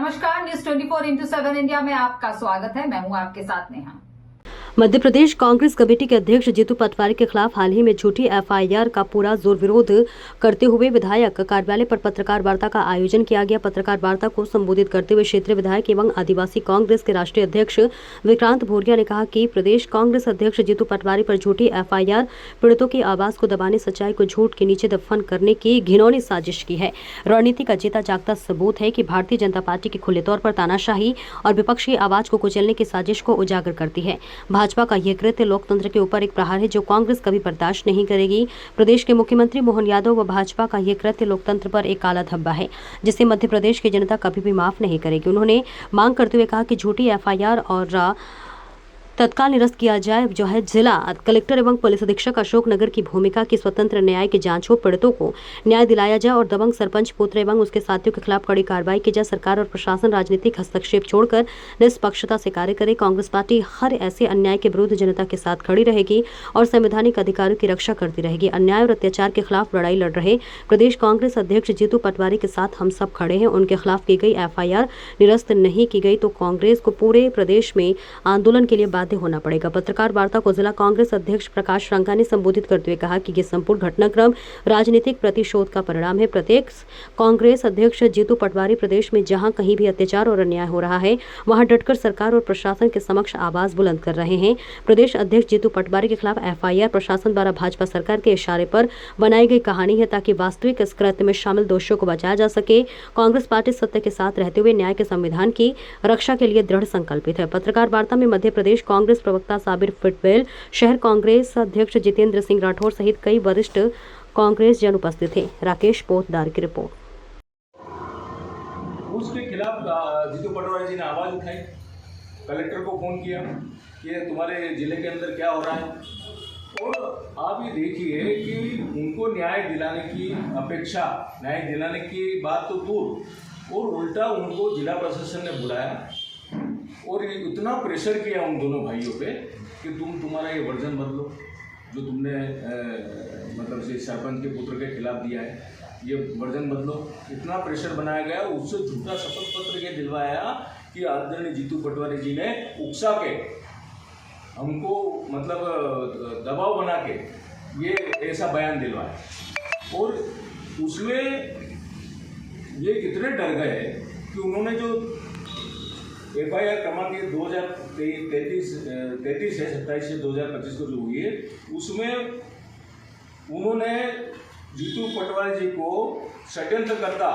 नमस्कार, news 24x7 India में आपका स्वागत है। मैं हूं आपके साथ नेहा। मध्य प्रदेश कांग्रेस कमेटी के अध्यक्ष जीतू पटवारी के खिलाफ हाल ही में झूठी एफआईआर का पूरा जोर विरोध करते हुए विधायक कार्यालय पर पत्रकार वार्ता का आयोजन किया गया। पत्रकार वार्ता को संबोधित करते हुए क्षेत्रीय विधायक एवं आदिवासी कांग्रेस के राष्ट्रीय अध्यक्ष विक्रांत भोरिया ने कहा कि प्रदेश कांग्रेस अध्यक्ष जीतू पटवारी पर झूठी एफआईआर पीड़ितों की आवाज को दबाने, सच्चाई को झूठ के नीचे दफन करने की घिनौनी साजिश की है। रणनीति का जीता जागता सबूत है कि भारतीय जनता पार्टी की खुले तौर पर तानाशाही और विपक्षी आवाज को कुचलने की साजिश को उजागर करती है। भाजपा का यह कृत्य लोकतंत्र के ऊपर एक प्रहार है जो कांग्रेस कभी बर्दाश्त नहीं करेगी। प्रदेश के मुख्यमंत्री मोहन यादव व भाजपा का यह कृत्य लोकतंत्र पर एक काला धब्बा है जिसे मध्य प्रदेश की जनता कभी भी माफ नहीं करेगी। उन्होंने मांग करते हुए कहा कि झूठी एफआईआर और तत्काल निरस्त किया जाए जो है जिला कलेक्टर एवं पुलिस अधीक्षक अशोकनगर की भूमिका की स्वतंत्र न्याय की जांच हो, पीड़ितों को न्याय दिलाया जाए और दबंग सरपंच पुत्र एवं उसके साथियों के खिलाफ कड़ी कार्रवाई की जाए। सरकार और प्रशासन राजनीतिक हस्तक्षेप छोड़कर निष्पक्षता से कार्य करे। कांग्रेस पार्टी हर ऐसे अन्याय के विरुद्ध जनता के साथ खड़ी रहेगी और संवैधानिक अधिकारों की रक्षा करती रहेगी। अन्याय और अत्याचार के खिलाफ लड़ाई लड़ रहे प्रदेश कांग्रेस अध्यक्ष जीतू पटवारी के साथ हम सब खड़े हैं। उनके खिलाफ की गई एफआईआर निरस्त नहीं की गई तो कांग्रेस को पूरे प्रदेश में आंदोलन के लिए होना पड़ेगा। पत्रकार वार्ता को जिला कांग्रेस अध्यक्ष प्रकाश रंगा ने संबोधित करते हुए कहा कि ये संपूर्ण घटनाक्रम राजनीतिक प्रतिशोध का परिणाम है। प्रत्येक कांग्रेस अध्यक्ष जीतू पटवारी प्रदेश में जहां कहीं भी अत्याचार और अन्याय हो रहा है वहां डटकर सरकार और प्रशासन के समक्ष आवाज बुलंद कर रहे हैं। प्रदेश अध्यक्ष जीतू पटवारी के खिलाफ एफआईआर प्रशासन द्वारा भाजपा सरकार के इशारे पर बनाई गई कहानी है ताकि वास्तविक इस कृत्य में शामिल दोषियों को बचाया जा सके। कांग्रेस पार्टी सत्य के साथ रहते हुए न्याय के संविधान की रक्षा के लिए दृढ़ संकल्पित है। पत्रकार वार्ता में मध्य प्रदेश कांग्रेस प्रवक्ता साबिर फिटवेल, शहर कांग्रेस अध्यक्ष जितेंद्र सिंह राठौर सहित कई वरिष्ठ कांग्रेस जन उपस्थित थे। राकेश पोतदार की रिपोर्ट। उसके खिलाफ जीतू पटवारी जी ने आवाज़ उठाई, कलेक्टर को फ़ोन किया कि तुम्हारे ज़िले के अंदर क्या हो रहा है। और आप ये देखिए कि उनको न्याय दिलाने की अपेक्षा, न्याय दिलाने की बात तो दूर, और उल्टा उनको जिला प्रशासन ने बुलाया और इतना प्रेशर किया उन दोनों भाइयों पे कि तुम्हारा ये वर्जन बदलो जो तुमने मतलब से सरपंच के पुत्र के खिलाफ दिया है, ये वर्जन बदलो। इतना प्रेशर बनाया गया, उससे झूठा शपथ पत्र ये दिलवाया कि आदरणीय जीतू पटवारी जी ने उकसा के हमको मतलब दबाव बना के ये ऐसा बयान दिलवाया। और उसमें ये कितने डर गए कि उन्होंने जो एफआईआर क्रमांक 2033 है 27 से 2025 को जो हुई है, उसमें उन्होंने जीतू पटवारी जी को षड्यंत्रकर्ता,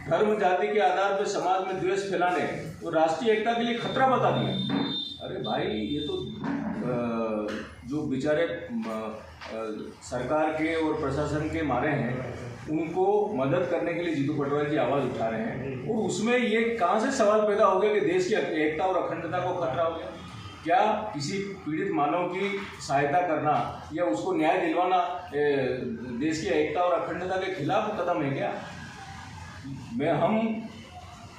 धर्म जाति के आधार पर समाज में द्वेष फैलाने और राष्ट्रीय एकता के लिए खतरा बता दिया। अरे भाई, ये तो जो बेचारे सरकार के और प्रशासन के मारे हैं उनको मदद करने के लिए जीतू पटवारी जी आवाज़ उठा रहे हैं। और उसमें ये कहाँ से सवाल पैदा हो गया कि देश की एकता और अखंडता को खतरा हो गया? क्या किसी पीड़ित मानव की सहायता करना या उसको न्याय दिलवाना देश की एकता और अखंडता के खिलाफ कदम है क्या? हम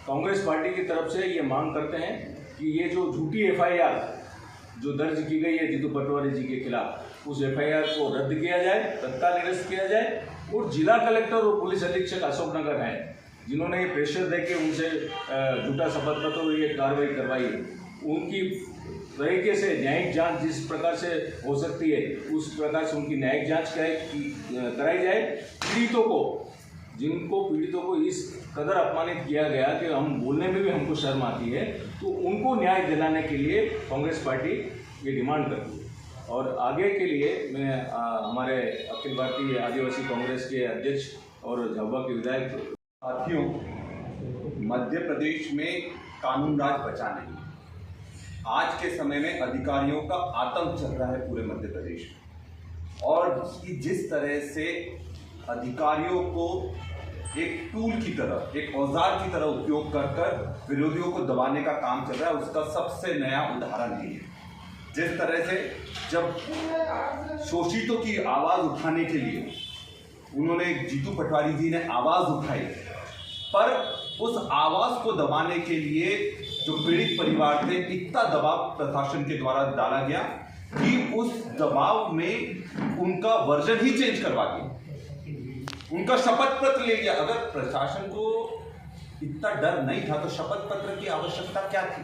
कांग्रेस पार्टी की तरफ से ये मांग करते हैं कि ये जो झूठी एफआईआर जो दर्ज की गई है जीतू पटवारी जी के खिलाफ, उस एफआईआर को रद्द किया जाए, तत्काल निरस्त किया जाए। और जिला कलेक्टर और पुलिस अधीक्षक अशोकनगर हैं जिन्होंने ये प्रेशर दे के उनसे झूठा शपथ पत्र और ये कार्रवाई करवाई है, उनकी तरीके से न्यायिक जांच जिस प्रकार से हो सकती है उस प्रकार से उनकी न्यायिक जांच कराई जाए। पीड़ितों को इस कदर अपमानित किया गया कि हम बोलने में भी हमको शर्म आती है, तो उनको न्याय दिलाने के लिए कांग्रेस पार्टी ये डिमांड करती है। और आगे के लिए मैं हमारे अखिल भारतीय आदिवासी कांग्रेस के अध्यक्ष और झाबुआ के विधायक साथियों, मध्य प्रदेश में कानून राज बचा नहीं। आज के समय में अधिकारियों का आतंक चल रहा है पूरे मध्य प्रदेश में, और जिस तरह से अधिकारियों को एक टूल की तरह, एक औजार की तरह उपयोग कर विरोधियों को दबाने का काम चल रहा है, उसका सबसे नया उदाहरण ये है। जिस तरह से जब शोषितों की आवाज़ उठाने के लिए उन्होंने जीतू पटवारी जी ने आवाज़ उठाई, पर उस आवाज़ को दबाने के लिए जो पीड़ित परिवार थे, इतना दबाव प्रशासन के द्वारा डाला गया कि उस दबाव में उनका वर्जन ही चेंज करवा दिया, उनका शपथ पत्र ले लिया। अगर प्रशासन को इतना डर नहीं था तो शपथ पत्र की आवश्यकता क्या थी?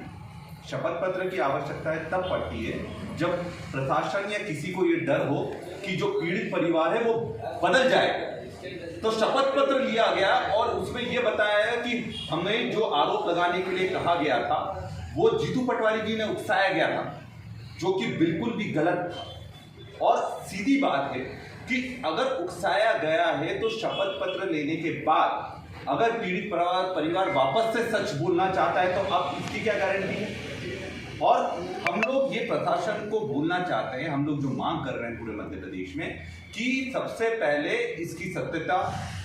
शपथ पत्र की आवश्यकता तब पड़ती है जब प्रशासन या किसी को ये डर हो कि जो पीड़ित परिवार है वो बदल जाएगा। तो शपथ पत्र लिया गया और उसमें यह बताया गया कि हमें जो आरोप लगाने के लिए कहा गया था वो जीतू पटवारी जी ने उकसाया गया था, जो कि बिल्कुल भी गलत था। और सीधी बात है कि अगर उकसाया गया है तो शपथ पत्र लेने के बाद अगर पीड़ित परिवार वापस से सच बोलना चाहता है तो अब इसकी क्या गारंटी है? और हम लोग ये प्रशासन को बोलना चाहते हैं, हम लोग जो मांग कर रहे हैं पूरे मध्य प्रदेश में कि सबसे पहले इसकी सत्यता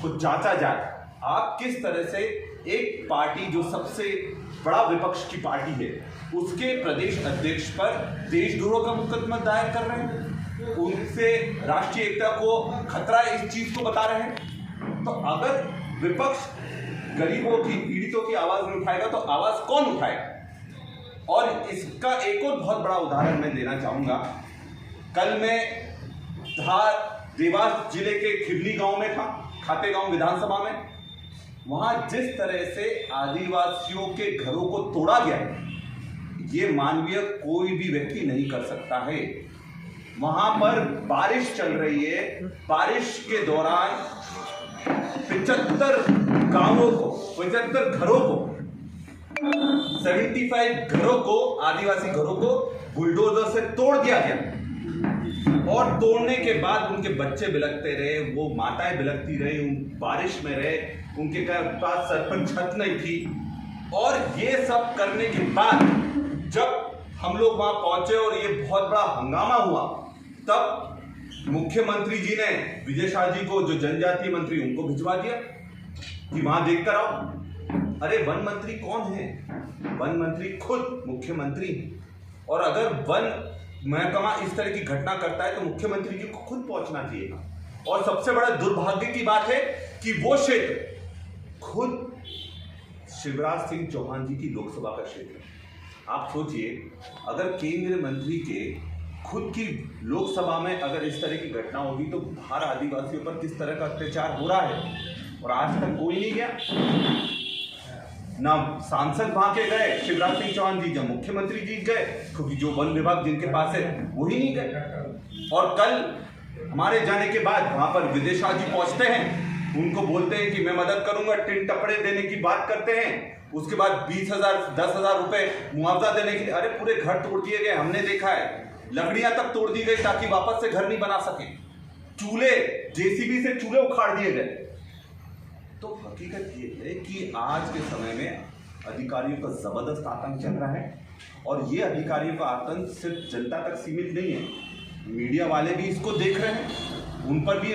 को जांचा जाए। आप किस तरह से एक पार्टी जो सबसे बड़ा विपक्ष की पार्टी है उसके प्रदेश अध्यक्ष पर देशद्रोह का मुकदमा दायर कर रहे हैं, उनसे राष्ट्रीय एकता को खतरा है इस चीज को बता रहे हैं। तो अगर विपक्ष गरीबों की पीड़ितों की आवाज नहीं उठाएगा तो आवाज कौन उठाएगा? और इसका एक और बहुत बड़ा उदाहरण मैं देना चाहूंगा। कल मैं देवास जिले के खिरली गांव में था, खातेगांव विधानसभा में। वहां जिस तरह से आदिवासियों के घरों को तोड़ा गया ये मानवीय कोई भी व्यक्ति नहीं कर सकता है। वहां पर बारिश चल रही है, बारिश के दौरान 75 गांवों को, 75 घरों को, 75 घरों को, आदिवासी घरों को बुलडोजर से तोड़ दिया गया। और तोड़ने के बाद उनके बच्चे बिलखते रहे, वो माताएं बिलखती रही, बारिश में रहे, उनके पास सर पर छत नहीं थी। और ये सब करने के बाद जब हम लोग वहां पहुंचे और ये बहुत बड़ा हंगामा हुआ, तब मुख्यमंत्री जी ने विजय शाह जी को, जो जनजातीय मंत्री, उनको भिजवा दिया कि वहां देख कर आओ। अरे वन मंत्री कौन है? वन मंत्री खुद मुख्यमंत्री। और अगर वन महकमा इस तरह की घटना करता है तो मुख्यमंत्री जी को खुद पहुंचना चाहिए। और सबसे बड़ा दुर्भाग्य की बात है कि वो क्षेत्र खुद शिवराज सिंह चौहान जी की लोकसभा का क्षेत्र है। आप सोचिए, अगर केंद्रीय मंत्री के खुद की लोकसभा में अगर इस तरह की घटना होगी तो बाहर आदिवासियों पर किस तरह का अत्याचार हो रहा है। और आज तक कोई नहीं गया, ना सांसद वहां के गए शिवराज सिंह चौहान जी, जब मुख्यमंत्री जी गए, क्योंकि जो वन विभाग जिनके पास है वही नहीं गए। और कल हमारे जाने के बाद वहां पर विजय शाह जी पहुंचते हैं, उनको बोलते हैं कि मैं मदद करूंगा, टिन टपड़े देने की बात करते हैं। उसके बाद 20,000 10,000 रुपए मुआवजा देने के लिए। अरे पूरे घर तोड़ दिए गए, हमने देखा है, लकड़ियां तक तोड़ दी गई ताकि वापस से घर नहीं बना सके, चूल्हे जेसीबी से चूल्हे उखाड़ दिए गए। तो हकीकत ये है कि आज के समय में अधिकारियों का जबरदस्त आतंक चल रहा है। और ये अधिकारियों का आतंक सिर्फ जनता तक सीमित नहीं है, मीडिया वाले भी इसको देख रहे हैं, उन पर भी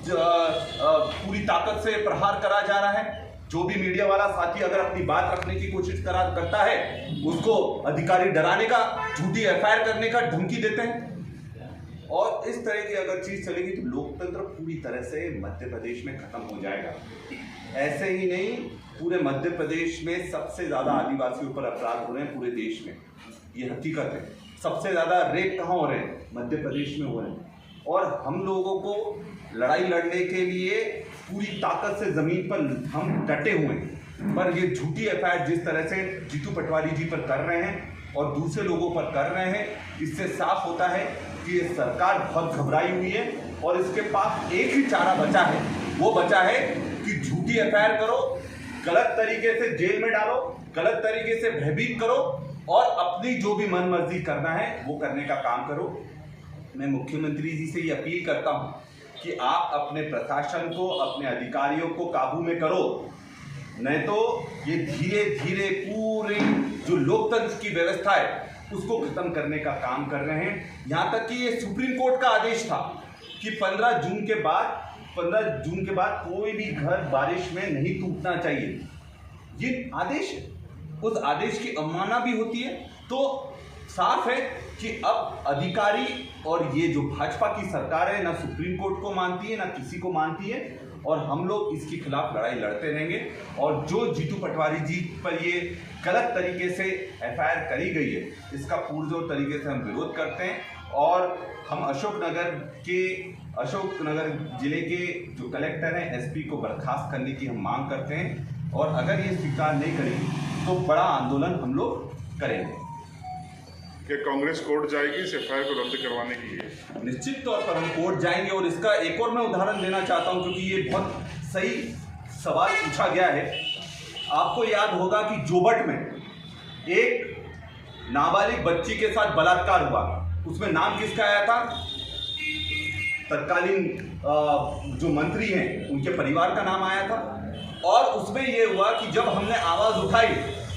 पूरी ताकत से प्रहार करा जा रहा है। जो भी मीडिया वाला साथी अगर अपनी बात रखने की कोशिश करता है उसको अधिकारी डराने का, झूठी एफआईआर करने का धमकी देते हैं। और इस तरह की अगर चीज चलेगी तो लोकतंत्र पूरी तरह से मध्य प्रदेश में खत्म हो जाएगा। ऐसे ही नहीं, पूरे मध्य प्रदेश में सबसे ज्यादा आदिवासियों पर अपराध हो रहे हैं पूरे देश में, ये हकीकत है। सबसे ज्यादा रेप कहाँ हो रहे हैं? मध्य प्रदेश में हो रहे हैं। और हम लोगों को लड़ाई लड़ने के लिए पूरी ताकत से जमीन पर हम डटे हुए हैं, पर ये झूठी एफआईआर जिस तरह से जीतू पटवारी जी पर कर रहे हैं और दूसरे लोगों पर कर रहे हैं, इससे साफ होता है कि ये सरकार बहुत घबराई हुई है और इसके पास एक ही चारा बचा है, वो बचा है कि झूठी एफआईआर करो, गलत तरीके से जेल में डालो, गलत तरीके से भयभीत करो और अपनी जो भी मन मर्जी करना है वो करने का काम करो। मैं मुख्यमंत्री जी से ये अपील करता हूं कि आप अपने प्रशासन को, अपने अधिकारियों को काबू में करो, नहीं तो ये धीरे धीरे पूरे जो लोकतंत्र की व्यवस्था है उसको खत्म करने का काम कर रहे हैं। यहाँ तक कि ये सुप्रीम कोर्ट का आदेश था कि 15 जून के बाद कोई भी घर बारिश में नहीं टूटना चाहिए, ये आदेश है। उस आदेश की अवमानना भी होती है। तो साफ है कि अब अधिकारी और ये जो भाजपा की सरकार है ना सुप्रीम कोर्ट को मानती है ना किसी को मानती है, और हम लोग इसके खिलाफ लड़ाई लड़ते रहेंगे। और जो जीतू पटवारी जी पर ये गलत तरीके से एफआईआर करी गई है इसका पुरजोर तरीके से हम विरोध करते हैं। और हम अशोकनगर जिले के जो कलेक्टर हैं, एसपी को बर्खास्त करने की हम मांग करते हैं। और अगर ये स्वीकार नहीं करेगी तो बड़ा आंदोलन हम लोग करेंगे। कि कांग्रेस कोर्ट जाएगी इस एफआईआर को रद्द करवाने के लिए? निश्चित तौर पर हम कोर्ट जाएंगे और इसका एक और मैं उदाहरण देना चाहता हूं, क्योंकि ये बहुत सही सवाल पूछा गया है। आपको याद होगा कि जोबट में एक नाबालिग बच्ची के साथ बलात्कार हुआ, उसमें नाम किसका आया था? तत्कालीन जो मंत्री हैं उनके परिवार का नाम आया था। और उसमें यह हुआ कि जब हमने आवाज उठाई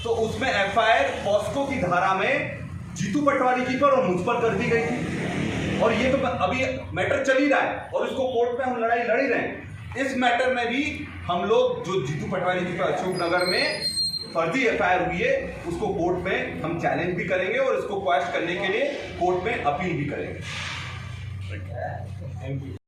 तो उसमें एफआईआर पॉस्को की धारा में जीतू पटवारी जी पर और मुझ पर कर दी गई थी। और ये तो अभी मैटर चल ही रहा है और इसको कोर्ट में हम लड़ाई लड़ ही रहे हैं। इस मैटर में भी हम लोग जो जीतू पटवारी जी पर अशोक नगर में फर्जी एफआईआर हुई है उसको कोर्ट में हम चैलेंज भी करेंगे और इसको क्वैश करने के लिए कोर्ट में अपील भी करेंगे। Thank you.